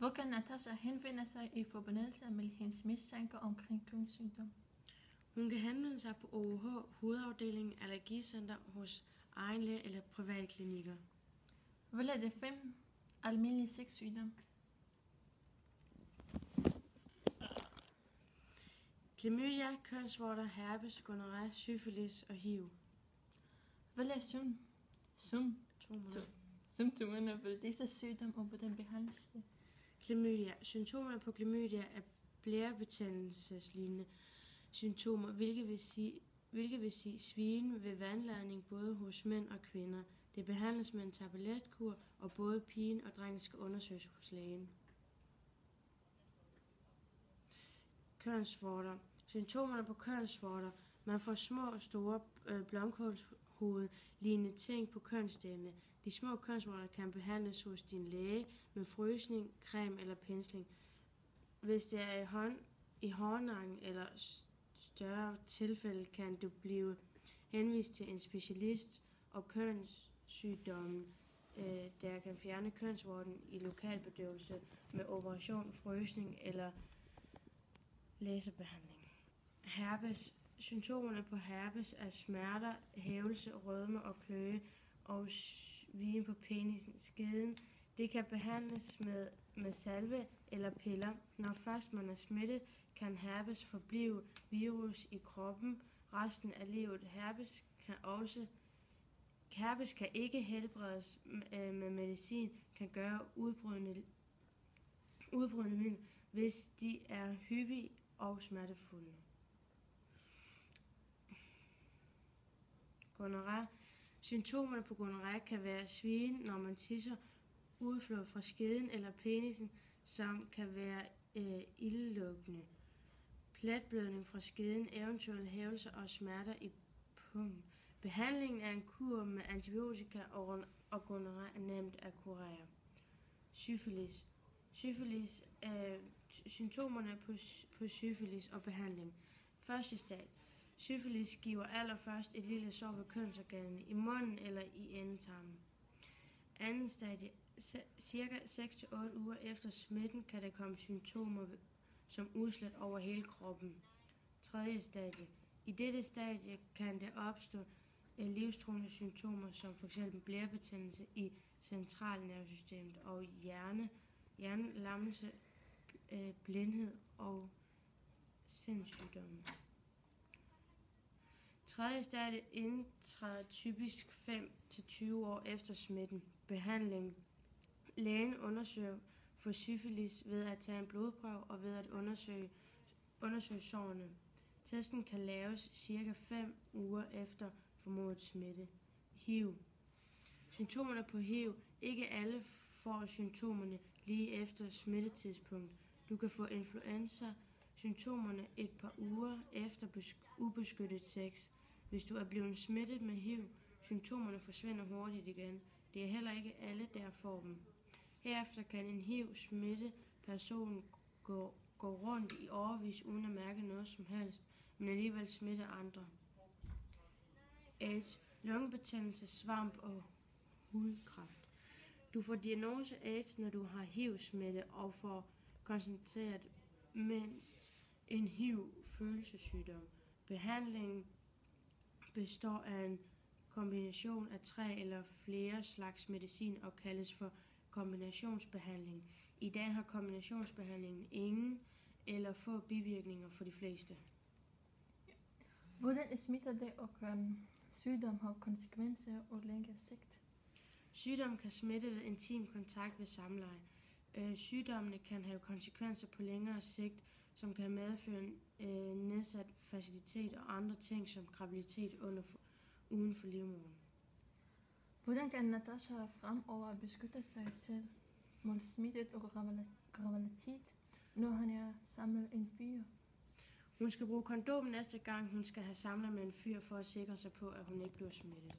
Hvor kan Natasha henvende sig i forbindelse med hendes mistanke omkring kønssygdom? Hun kan henvende sig på OUH, hovedafdelingen, allergicenter hos egen læge eller private klinikker. Hvad er de 5 almindelige sexsygdomme? Klamydia, kønsvorter, herpes, gonorrhea, syfilis og HIV. Hvad er symptomerne ved disse sygdomme, og hvordan behandles det? Klamydia. Symptomerne på klamydia er blærebetændelseslignende symptomer, hvilket vil sige svigen ved vandladning både hos mænd og kvinder. Det behandles med en tabletkur, og både pigen og drengen skal undersøges hos lægen. Kønsvorter. Symptomerne på kønsvorter. Man får små og store blomkålshoved-lignende ting på kønsdelene. De små kønsvorter kan behandles hos din læge med frysning, creme eller pensling. Hvis det er i hårnakken eller større tilfælde, kan du blive henvist til en specialist og kønssygdommen, der kan fjerne kønsvorten i lokalbedøvelse med operation, frysning eller laserbehandling. Herpes. Symptomerne på herpes er smerter, hævelse, rødme og kløe og svigen på penisen, skeden. Det kan behandles med salve eller piller. Når først man er smittet, kan herpes forblive virus i kroppen resten af livet. Herpes kan ikke helbredes med medicin, kan gøre udbrydende middel, hvis de er hyppige og smertefulde. Gonorrhea. Symptomerne på gonorrhea kan være svigen, når man tisser, udflåd fra skeden eller penisen, som kan være ildelugtende. Pletblødning fra skeden, eventuelle hævelser og smerter i pungen. Behandlingen er en kur med antibiotika, og gonorrhea er nemt at kurere. Syfilis. Symptomerne på syfilis og behandling. Første stadie. Syfilis giver allerførst et lille sår ved kønsorganerne i munden eller i endetarmen. Anden stadie. Cirka 6-8 uger efter smitten kan der komme symptomer som udslæt over hele kroppen. Tredje stadie. I dette stadie kan der opstå livstruende symptomer som f.eks. blærebetændelse i centralnervesystemet og hjernelammelse, blindhed og sindssygdomme. Tredje stadie indtræder typisk 5-20 år efter smitten. Behandling. Lægen undersøger for syfilis ved at tage en blodprøve og ved at undersøge sårene. Testen kan laves ca. 5 uger efter formodet smitte. HIV. Symptomerne på HIV. Ikke alle får symptomerne lige efter smittetidspunkt. Du kan få influenza-symptomerne et par uger efter ubeskyttet sex. Hvis du er blevet smittet med HIV, symptomerne forsvinder hurtigt igen. Det er heller ikke alle, der får dem. Herefter kan en HIV-smittet person gå rundt i årevis uden at mærke noget som helst, men alligevel smitte andre. AIDS, lungebetændelse, svamp og hudkræft. Du får diagnose AIDS, når du har HIV-smitte og får konstateret mindst en HIV-følelsessygdom. Behandlingen består af en kombination af 3 eller flere slags medicin og kaldes for kombinationsbehandling. I dag har kombinationsbehandlingen ingen eller få bivirkninger for de fleste. Hvordan smitter det, og kan sygdom have konsekvenser på længere sigt? Sygdom kan smitte ved intim kontakt ved samleje. Sygdommene kan have konsekvenser på længere sigt, som kan medføre nedsat fertilitet og andre ting som graviditet uden for livmoderen. Hvordan kan Natasha fremover beskytte sig selv mod smittet og graviditet, når han er sammen med en fyr? Hun skal bruge kondom næste gang, hun skal have samlet med en fyr for at sikre sig på, at hun ikke bliver smittet.